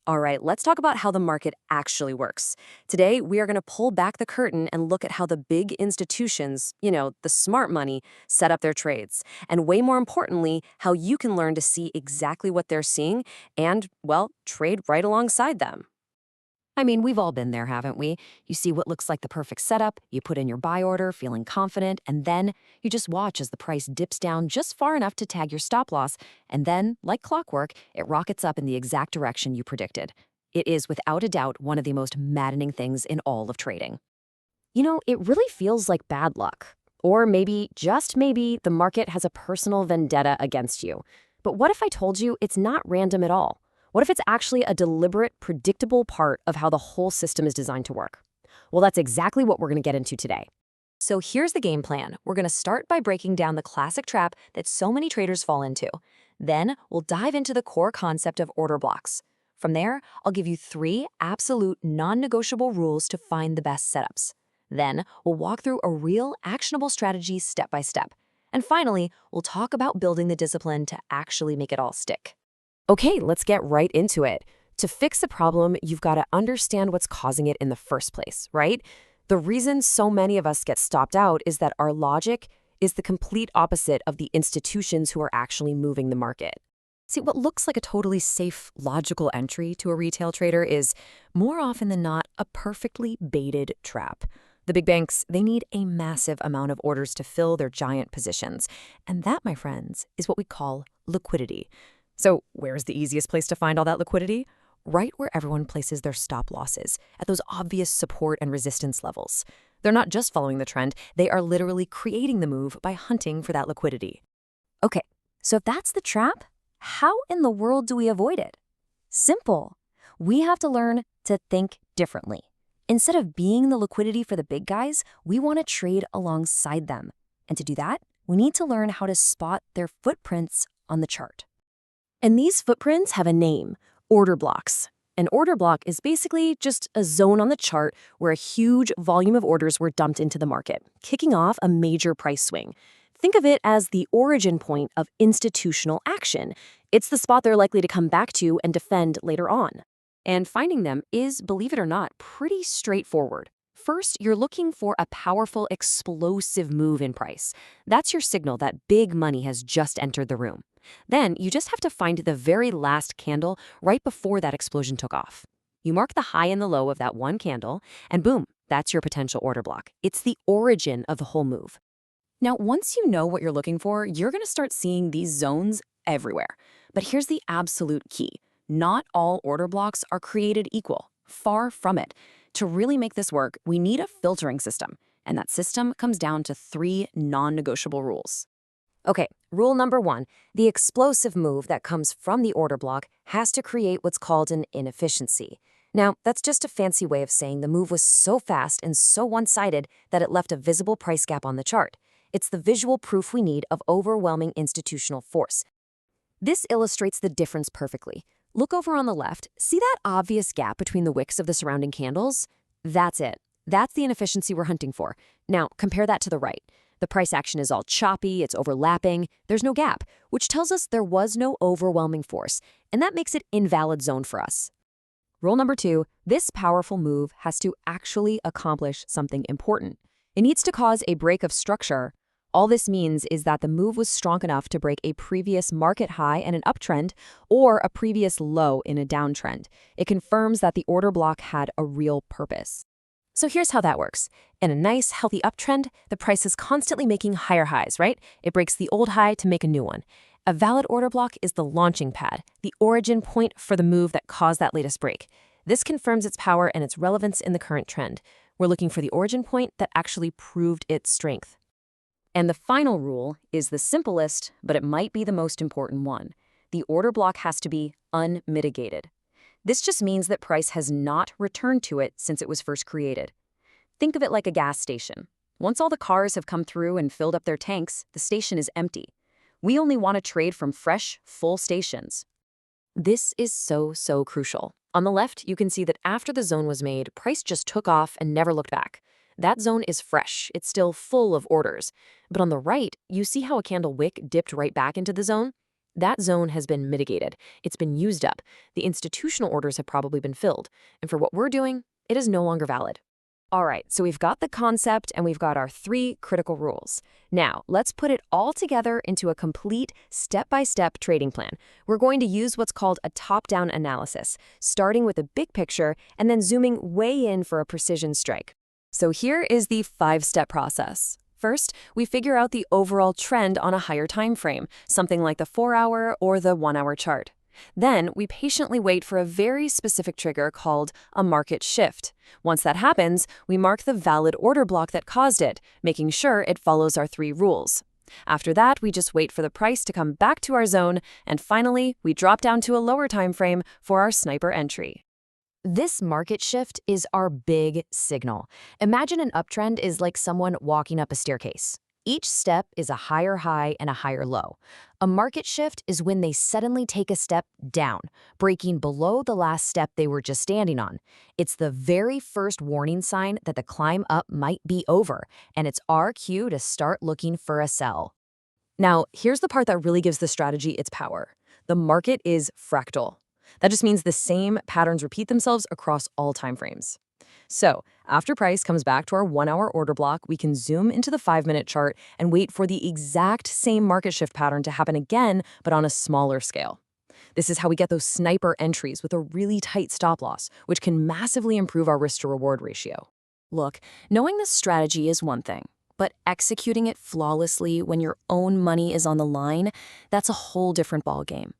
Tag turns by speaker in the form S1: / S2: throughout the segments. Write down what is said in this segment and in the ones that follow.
S1: All right, let's talk about how the market actually works. Today, we are going to pull back the curtain and look at how the big institutions, the smart money, set up their trades. And way more importantly, how you can learn to see exactly what they're seeing and, well, trade right alongside them. I mean, we've all been there, haven't we? You see what looks like the perfect setup, you put in your buy order, feeling confident, and then you just watch as the price dips down just far enough to tag your stop loss, and then, like clockwork, it rockets up in the exact direction you predicted. It is without a doubt one of the most maddening things in all of trading. It really feels like bad luck. Or maybe, just maybe, the market has a personal vendetta against you. But what if I told you it's not random at all? What if it's actually a deliberate, predictable part of how the whole system is designed to work? Well, that's exactly what we're going to get into today. So here's the game plan. We're going to start by breaking down the classic trap that so many traders fall into. Then we'll dive into the core concept of order blocks. From there, I'll give you 3 absolute non-negotiable rules to find the best setups. Then we'll walk through a real, actionable strategy step by step. And finally, we'll talk about building the discipline to actually make it all stick. Okay, let's get right into it. To fix a problem, you've got to understand what's causing it in the first place, right? The reason so many of us get stopped out is that our logic is the complete opposite of the institutions who are actually moving the market. See, what looks like a totally safe, logical entry to a retail trader is, more often than not, a perfectly baited trap. The big banks, they need a massive amount of orders to fill their giant positions. And that, my friends, is what we call liquidity. So where's the easiest place to find all that liquidity? Right where everyone places their stop losses, at those obvious support and resistance levels. They're not just following the trend, they are literally creating the move by hunting for that liquidity. Okay, so if that's the trap, how in the world do we avoid it? Simple. We have to learn to think differently. Instead of being the liquidity for the big guys, we want to trade alongside them. And to do that, we need to learn how to spot their footprints on the chart. And these footprints have a name, order blocks. An order block is basically just a zone on the chart where a huge volume of orders were dumped into the market, kicking off a major price swing. Think of it as the origin point of institutional action. It's the spot they're likely to come back to and defend later on. And finding them is, believe it or not, pretty straightforward. First, you're looking for a powerful, explosive move in price. That's your signal that big money has just entered the room. Then, you just have to find the very last candle right before that explosion took off. You mark the high and the low of that one candle, and boom, that's your potential order block. It's the origin of the whole move. Now, once you know what you're looking for, you're going to start seeing these zones everywhere. But here's the absolute key. Not all order blocks are created equal. Far from it. To really make this work, we need a filtering system. And that system comes down to 3 non-negotiable rules. Okay, rule number 1, the explosive move that comes from the order block has to create what's called an inefficiency. Now, that's just a fancy way of saying the move was so fast and so one-sided that it left a visible price gap on the chart. It's the visual proof we need of overwhelming institutional force. This illustrates the difference perfectly. Look over on the left. See that obvious gap between the wicks of the surrounding candles? That's it. That's the inefficiency we're hunting for. Now, compare that to the right. The price action is all choppy, it's overlapping, there's no gap, which tells us there was no overwhelming force, and that makes it invalid zone for us. Rule number 2, this powerful move has to actually accomplish something important. It needs to cause a break of structure. All this means is that the move was strong enough to break a previous market high in an uptrend or a previous low in a downtrend. It confirms that the order block had a real purpose. So here's how that works. In a nice, healthy uptrend, the price is constantly making higher highs, right? It breaks the old high to make a new one. A valid order block is the launching pad, the origin point for the move that caused that latest break. This confirms its power and its relevance in the current trend. We're looking for the origin point that actually proved its strength. And the final rule is the simplest, but it might be the most important one. The order block has to be unmitigated. This just means that price has not returned to it since it was first created. Think of it like a gas station. Once all the cars have come through and filled up their tanks, the station is empty. We only want to trade from fresh, full stations. This is so crucial. On the left, you can see that after the zone was made, price just took off and never looked back. That zone is fresh. It's still full of orders. But on the right, you see how a candle wick dipped right back into the zone? That zone has been mitigated. It's been used up. The institutional orders have probably been filled. And for what we're doing, it is no longer valid. All right, so we've got the concept and we've got our 3 critical rules. Now, let's put it all together into a complete step-by-step trading plan. We're going to use what's called a top-down analysis, starting with a big picture and then zooming way in for a precision strike. So here is the 5-step process. First, we figure out the overall trend on a higher time frame, something like the 4-hour or the 1-hour chart. Then, we patiently wait for a very specific trigger called a market shift. Once that happens, we mark the valid order block that caused it, making sure it follows our 3 rules. After that, we just wait for the price to come back to our zone, and finally, we drop down to a lower time frame for our sniper entry. This market shift is our big signal. Imagine an uptrend is like someone walking up a staircase. Each step is a higher high and a higher low. A market shift is when they suddenly take a step down, breaking below the last step they were just standing on. It's the very first warning sign that the climb up might be over, and it's our cue to start looking for a sell. Now, here's the part that really gives the strategy its power. The market is fractal. That just means the same patterns repeat themselves across all time frames. So, after price comes back to our 1-hour order block, we can zoom into the 5-minute chart and wait for the exact same market shift pattern to happen again, but on a smaller scale. This is how we get those sniper entries with a really tight stop loss, which can massively improve our risk-to-reward ratio. Look, knowing this strategy is one thing, but executing it flawlessly when your own money is on the line, that's a whole different ballgame.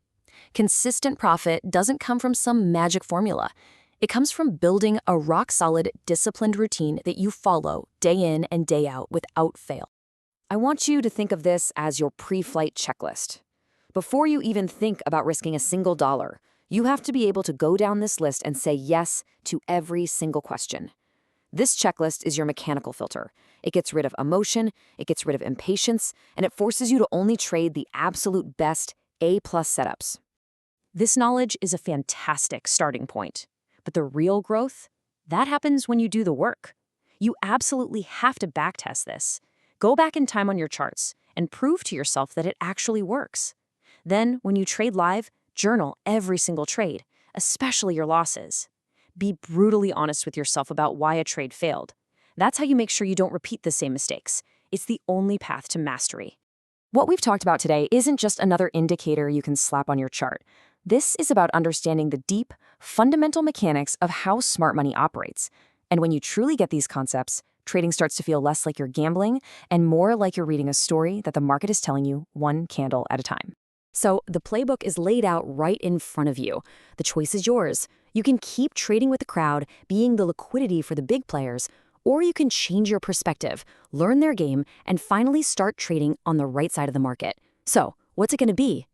S1: Consistent profit doesn't come from some magic formula. It comes from building a rock-solid, disciplined routine that you follow day in and day out without fail. I want you to think of this as your pre-flight checklist. Before you even think about risking a single dollar, you have to be able to go down this list and say yes to every single question. This checklist is your mechanical filter. It gets rid of emotion, it gets rid of impatience, and it forces you to only trade the absolute best A-plus setups. This knowledge is a fantastic starting point. But the real growth, that happens when you do the work. You absolutely have to backtest this. Go back in time on your charts and prove to yourself that it actually works. Then, when you trade live, journal every single trade, especially your losses. Be brutally honest with yourself about why a trade failed. That's how you make sure you don't repeat the same mistakes. It's the only path to mastery. What we've talked about today isn't just another indicator you can slap on your chart. This is about understanding the deep, fundamental mechanics of how smart money operates. And when you truly get these concepts, trading starts to feel less like you're gambling and more like you're reading a story that the market is telling you one candle at a time. So the playbook is laid out right in front of you. The choice is yours. You can keep trading with the crowd, being the liquidity for the big players, or you can change your perspective, learn their game, and finally start trading on the right side of the market. So, what's it going to be?